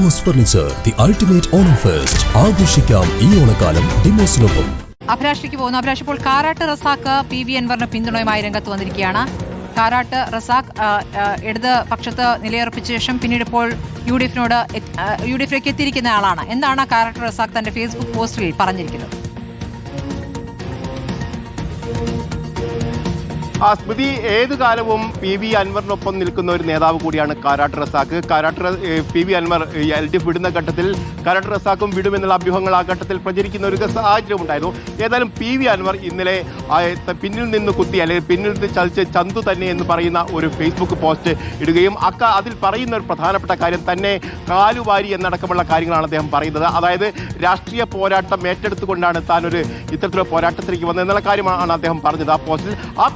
Demos furniture, the ultimate Onam fest. ആഘോഷിക്കാം ഈ ഓണക്കാലം ഡിമോസിനൊപ്പം. അഭിലാഷിലേക്ക് പോകുന്നു. അഭിലാഷ്, ഇപ്പോൾ കാരാട്ട് റസാഖ് PV അൻവറിന് പിന്തുണയുമായി രംഗത്ത് വന്നിരിക്കുകയാണ്. കാരാട്ട് റസാഖ് ഇടത് പക്ഷത്ത് നിലയുറപ്പിച്ച ശേഷം പിന്നീട് ഇപ്പോൾ UDF-ലേക്ക് എത്തിയിരിക്കുന്ന ആളാണ്. എന്താണ് കാരാട്ട് റസാഖ് തന്റെ ഫേസ്ബുക്ക് പോസ്റ്റിൽ പറഞ്ഞിരിക്കുന്നത്? സ്മൃതി, ഏതു കാലവും PV അൻവറിനൊപ്പം നിൽക്കുന്ന ഒരു നേതാവ് കൂടിയാണ് കാരാട്ട് റസാഖ്. PV അൻവർ LDF വിടുന്ന ഘട്ടത്തിൽ കാരാട്ട് റസാഖും വിടുമെന്നുള്ള അഭ്യൂഹങ്ങൾ ആ ഘട്ടത്തിൽ പ്രചരിക്കുന്ന ഒരു സാഹചര്യം ഉണ്ടായിരുന്നു. ഏതായാലും PV അൻവർ ഇന്നലെ പിന്നിൽ നിന്ന് കുത്തി, അല്ലെങ്കിൽ പിന്നിൽ നിന്ന് ചലിച്ച് ചന്തു തന്നെ എന്ന് പറയുന്ന ഒരു ഫേസ്ബുക്ക് പോസ്റ്റ് ഇടുകയും അതിൽ പറയുന്ന ഒരു പ്രധാനപ്പെട്ട കാര്യം തന്നെ കാലുവാരി എന്നടക്കമുള്ള കാര്യങ്ങളാണ് അദ്ദേഹം പറയുന്നത്. അതായത് രാഷ്ട്രീയ പോരാട്ടം ഏറ്റെടുത്തുകൊണ്ടാണ് താൻ ഒരു ഇത്തരത്തിലുള്ള പോരാട്ടത്തിലേക്ക് വന്നത് എന്നുള്ള കാര്യമാണ് അദ്ദേഹം പറഞ്ഞത് ആ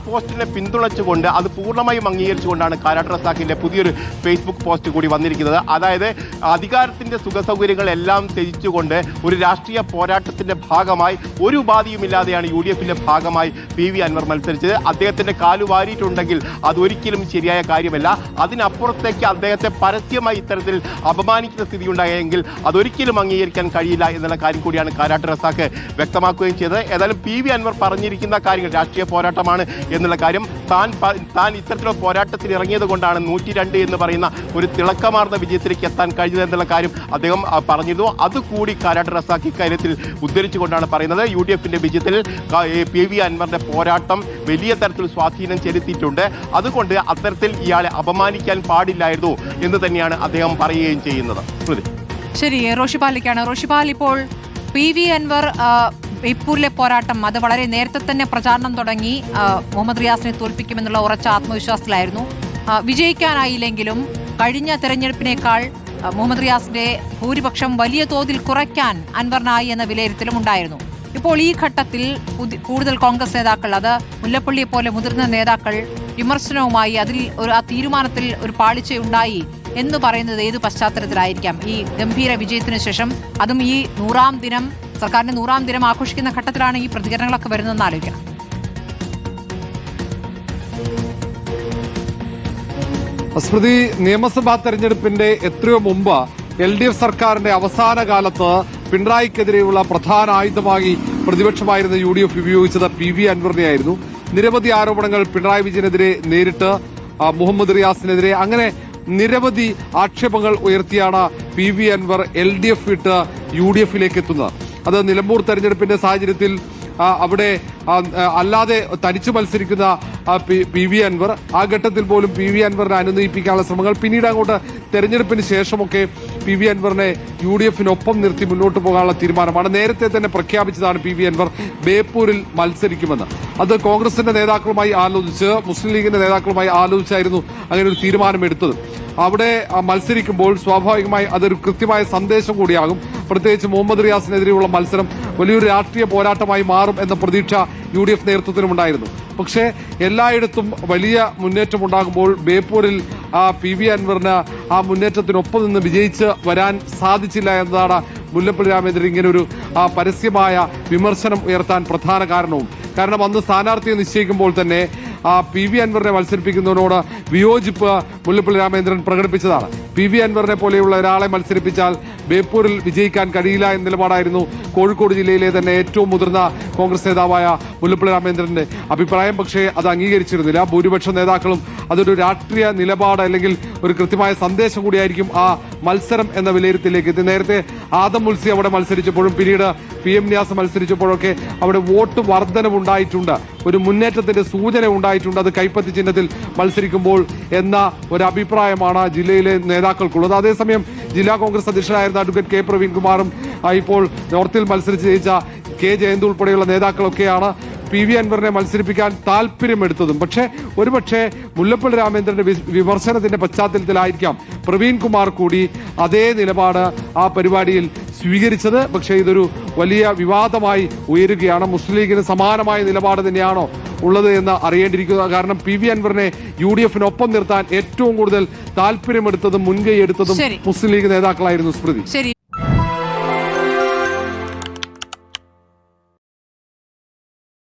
പോസ്റ്റിനെ പിന്തുണച്ചുകൊണ്ട്, അത് പൂർണ്ണമായും അംഗീകരിച്ചുകൊണ്ടാണ് കാരാട്ട് റസാഖിന്റെ പുതിയൊരു ഫേസ്ബുക്ക് പോസ്റ്റ് കൂടി വന്നിരിക്കുന്നത്. അതായത് അധികാരത്തിന്റെ സുഖസൗകര്യങ്ങളെല്ലാം ത്യജിച്ചുകൊണ്ട് ഒരു രാഷ്ട്രീയ പോരാട്ടത്തിന്റെ ഭാഗമായി ഒരു ഉപാധിയുമില്ലാതെയാണ് UDF-ന്റെ ഭാഗമായി PV അൻവർ മത്സരിച്ചത്. അദ്ദേഹത്തിന്റെ കാലുവാരിയിട്ടുണ്ടെങ്കിൽ അതൊരിക്കലും ശരിയായ കാര്യമല്ല. അതിനപ്പുറത്തേക്ക് അദ്ദേഹത്തെ പരസ്യമായി ഇത്തരത്തിൽ അപമാനിക്കുന്ന സ്ഥിതി ഉണ്ടായെങ്കിൽ അതൊരിക്കലും അംഗീകരിക്കാൻ കഴിയില്ല എന്നുള്ള കാര്യം കൂടിയാണ് കാരാട്ട് റസാഖ് വ്യക്തമാക്കുകയും ചെയ്തത്. ഏതായാലും PV അൻവർ പറഞ്ഞിരിക്കുന്ന കാര്യങ്ങൾ രാഷ്ട്രീയ പോരാട്ടമാണ് എന്നുള്ള കാര്യം, താൻ ഇത്തരത്തിലുള്ള പോരാട്ടത്തിൽ ഇറങ്ങിയത് കൊണ്ടാണ് 102 എന്ന് പറയുന്ന ഒരു തിളക്കമാർന്ന വിജയത്തിലേക്ക് എത്താൻ കഴിഞ്ഞത് എന്നുള്ള കാര്യം അദ്ദേഹം പറഞ്ഞിരുന്നു. അതുകൂടി കാരാട്ട് റസാഖ് ഇക്കാര്യത്തിൽ ഉദ്ധരിച്ചുകൊണ്ടാണ് പറയുന്നത്. UDF-ന്റെ വിജയത്തിൽ PV അൻവറിന്റെ പോരാട്ടം വലിയ തരത്തിൽ സ്വാധീനം ചെലുത്തിയിട്ടുണ്ട്. അതുകൊണ്ട് അത്തരത്തിൽ ഇയാളെ അപമാനിക്കാൻ പാടില്ലായിരുന്നു എന്ന് തന്നെയാണ് അദ്ദേഹം പറയുകയും ചെയ്യുന്നത്. ശരി, റോഷിപാലിക്കാണ്. റോഷിപാൽ, ഇപ്പോൾ PV അൻവർ ബേപ്പൂരിലെ പോരാട്ടം അത് വളരെ നേരത്തെ തന്നെ പ്രചാരണം തുടങ്ങി. മുഹമ്മദ് റിയാസിനെ തോൽപ്പിക്കുമെന്നുള്ള ഉറച്ച ആത്മവിശ്വാസത്തിലായിരുന്നു. വിജയിക്കാനായില്ലെങ്കിലും കഴിഞ്ഞ തെരഞ്ഞെടുപ്പിനേക്കാൾ മുഹമ്മദ് റിയാസിന്റെ ഭൂരിപക്ഷം വലിയ തോതിൽ കുറയ്ക്കാൻ അൻവറിനായി എന്ന വിലയിരുത്തലും ഉണ്ടായിരുന്നു. ഇപ്പോൾ ഈ ഘട്ടത്തിൽ കൂടുതൽ കോൺഗ്രസ് നേതാക്കൾ, അത് മുല്ലപ്പള്ളിയെ പോലെ മുതിർന്ന നേതാക്കൾ വിമർശനവുമായി ആ തീരുമാനത്തിൽ ഒരു പാളിച്ചയുണ്ടായി എന്ന് പറയുന്നത് ഏത് പശ്ചാത്തലത്തിലായിരിക്കാം? ഈ ഗംഭീര വിജയത്തിനു ശേഷം, അതും ഈ 100-ാം ദിനം, സർക്കാരിന്റെ 100-ാം ദിനം ആഘോഷിക്കുന്ന ഘട്ടത്തിലാണ് ഈ പ്രതികരണങ്ങളൊക്കെ വരുന്നതെന്ന് ആലോചിക്കണം. സ്മൃതി, നിയമസഭാ തെരഞ്ഞെടുപ്പിന്റെ എത്രയോ മുമ്പ് LDF സർക്കാരിന്റെ അവസാന കാലത്ത് പിണറായിക്കെതിരെയുള്ള പ്രധാന ആയുധമായി പ്രതിപക്ഷമായിരുന്ന UDF ഉപയോഗിച്ചത് PV അൻവറിനെയായിരുന്നു. നിരവധി ആരോപണങ്ങൾ പിണറായി വിജയനെതിരെ നേരിട്ട്, മുഹമ്മദ് റിയാസിനെതിരെ, അങ്ങനെ നിരവധി ആക്ഷേപങ്ങൾ ഉയർത്തിയാണ് PV അൻവർ LDF വിട്ട് UDF-ലേക്ക് എത്തുന്നത്. അത് നിലമ്പൂർ തെരഞ്ഞെടുപ്പിന്റെ സാഹചര്യത്തിൽ അവിടെ അല്ലാതെ തനിച്ചു മത്സരിക്കുന്ന PV അൻവർ, ആ ഘട്ടത്തിൽ പോലും PV അൻവറിനെ അനുനയിപ്പിക്കാനുള്ള ശ്രമങ്ങൾ, പിന്നീട് അങ്ങോട്ട് തെരഞ്ഞെടുപ്പിന് ശേഷമൊക്കെ PV അൻവറിനെ UDF-നൊപ്പം നിർത്തി മുന്നോട്ട് പോകാനുള്ള തീരുമാനമാണ്. നേരത്തെ തന്നെ പ്രഖ്യാപിച്ചതാണ് PV അൻവർ ബേപ്പൂരിൽ മത്സരിക്കുമെന്ന്. അത് കോൺഗ്രസിന്റെ നേതാക്കളുമായി ആലോചിച്ച്, മുസ്ലിം ലീഗിന്റെ നേതാക്കളുമായി ആലോചിച്ചായിരുന്നു അങ്ങനെ ഒരു തീരുമാനമെടുത്തത്. അവിടെ മത്സരിക്കുമ്പോൾ സ്വാഭാവികമായി അതൊരു കൃത്യമായ സന്ദേശം കൂടിയാകും. പ്രത്യേകിച്ച് മുഹമ്മദ് റിയാസിനെതിരെയുള്ള മത്സരം വലിയൊരു രാഷ്ട്രീയ പോരാട്ടമായി മാറും എന്ന പ്രതീക്ഷ UDF നേതൃത്വത്തിനുമുണ്ടായിരുന്നു. പക്ഷേ എല്ലായിടത്തും വലിയ മുന്നേറ്റം ഉണ്ടാകുമ്പോൾ ബേപ്പൂരിൽ PV അൻവറിന് ആ മുന്നേറ്റത്തിനൊപ്പം നിന്ന് വിജയിച്ച് വരാൻ സാധിച്ചില്ല എന്നതാണ് മുല്ലപ്പള്ളി രാമചന്ദ്രൻ ഇങ്ങനെ ഒരു പരസ്യമായ വിമർശനം ഉയർത്താൻ പ്രധാന കാരണവും. കാരണം അന്ന് സ്ഥാനാർത്ഥിയെ നിശ്ചയിക്കുമ്പോൾ തന്നെ PV അൻവറിനെ മത്സരിപ്പിക്കുന്നതിനോട് വിയോജിപ്പ് മുല്ലപ്പള്ളി രാമചന്ദ്രൻ പ്രകടിപ്പിച്ചതാണ്. PV അൻവറിനെ പോലെയുള്ള ഒരാളെ മത്സരിപ്പിച്ചാൽ ബേപ്പൂരിൽ വിജയിക്കാൻ കഴിയില്ല എന്ന നിലപാടായിരുന്നു കോഴിക്കോട് ജില്ലയിലെ തന്നെ ഏറ്റവും മുതിർന്ന കോൺഗ്രസ് നേതാവായ മുല്ലപ്പള്ളി രാമചന്ദ്രന്റെ അഭിപ്രായം. പക്ഷേ അത് അംഗീകരിച്ചിരുന്നില്ല. ഭൂരിപക്ഷം നേതാക്കളും അതൊരു രാഷ്ട്രീയ നിലപാട്, അല്ലെങ്കിൽ ഒരു കൃത്യമായ സന്ദേശം കൂടിയായിരിക്കും ആ മത്സരം എന്ന വിലയിരുത്തലിലേക്ക് എത്തി. നേരത്തെ ആദം മുൽസി അവിടെ മത്സരിച്ചപ്പോഴും പിന്നീട് PM നിയാസ് മത്സരിച്ചപ്പോഴൊക്കെ അവിടെ വോട്ട് വർധനവുണ്ടായിട്ടുണ്ട്, ഒരു മുന്നേറ്റത്തിന്റെ സൂചന ഉണ്ടായിട്ടുണ്ട്, അത് കൈപ്പത്തി ചിഹ്നത്തിൽ മത്സരിക്കുമ്പോൾ എന്ന ഒരു അഭിപ്രായമാണ് ജില്ലയിലെ നേതാക്കൾക്കുള്ളത്. അതേസമയം ജില്ലാ കോൺഗ്രസ് അധ്യക്ഷനായിരുന്ന അഡ്വക്കേറ്റ് K പ്രവീൺകുമാറും ഇപ്പോൾ നോർത്തിൽ മത്സരിച്ച് ജയിച്ച K ജയന്ത് ഉൾപ്പെടെയുള്ള നേതാക്കളൊക്കെയാണ് PV അൻവറിനെ മത്സരിപ്പിക്കാൻ താല്പര്യമെടുത്തതും. പക്ഷേ ഒരുപക്ഷെ മുല്ലപ്പള്ളി രാമചന്ദ്രന്റെ വിമർശനത്തിന്റെ പശ്ചാത്തലത്തിലായിരിക്കാം പ്രവീൺകുമാർ കൂടി അതേ നിലപാട് ആ പരിപാടിയിൽ സ്വീകരിച്ചത്. പക്ഷേ ഇതൊരു വലിയ വിവാദമായി ഉയരുകയാണ്. മുസ്ലിം ലീഗിന് സമാനമായ നിലപാട് തന്നെയാണോ ഉള്ളത് എന്ന് അറിയേണ്ടിയിരിക്കുക. കാരണം PV അൻവറിനെ UDF-നൊപ്പം നിർത്താൻ ഏറ്റവും കൂടുതൽ താല്പര്യമെടുത്തതും മുൻകൈ എടുത്തതും മുസ്ലിം ലീഗ് നേതാക്കളായിരുന്നു. സ്മൃതി.